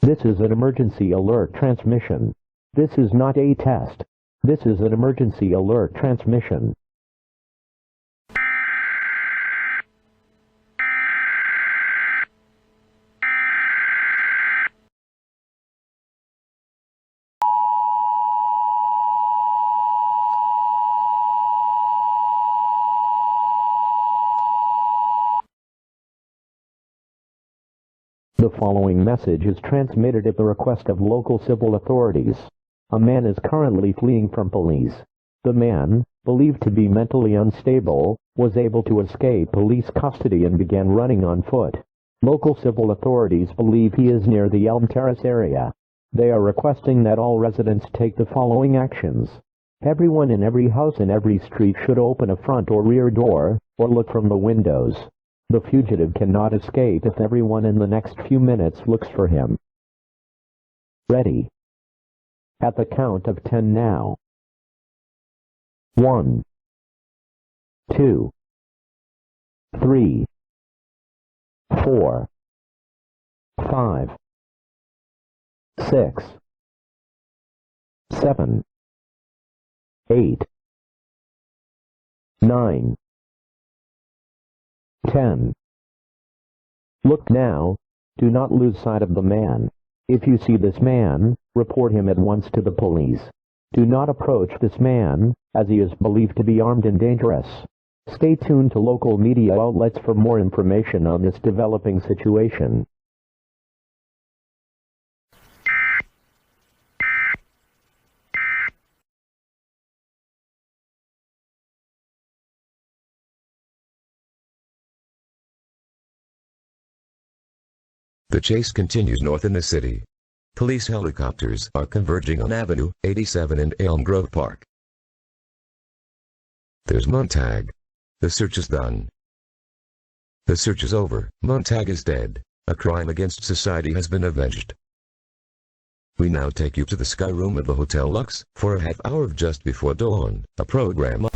This is an emergency alert transmission. This is not a test. This is an emergency alert transmission. The following message is transmitted at the request of local civil authorities. A man is currently fleeing from police. The man, believed to be mentally unstable, was able to escape police custody and began running on foot. Local civil authorities believe he is near the Elm Terrace area. They are requesting that all residents take the following actions. Everyone in every house in every street should open a front or rear door, or look from the windows. The fugitive cannot escape if everyone in the next few minutes looks for him. Ready. At the count of 10 now. 1, 2, 3, 4, 5, 6, 7, 8, 9, 10. Look now. Do not lose sight of the man. If you see this man, report him at once to the police. Do not approach this man, as he is believed to be armed and dangerous. Stay tuned to local media outlets for more information on this developing situation. The chase continues north in the city. Police helicopters are converging on Avenue 87 and Elm Grove Park. There's Montag. The search is done. The search is over. Montag is dead. A crime against society has been avenged. We now take you to the Sky Room of the Hotel Lux for a half hour of Just Before Dawn, a program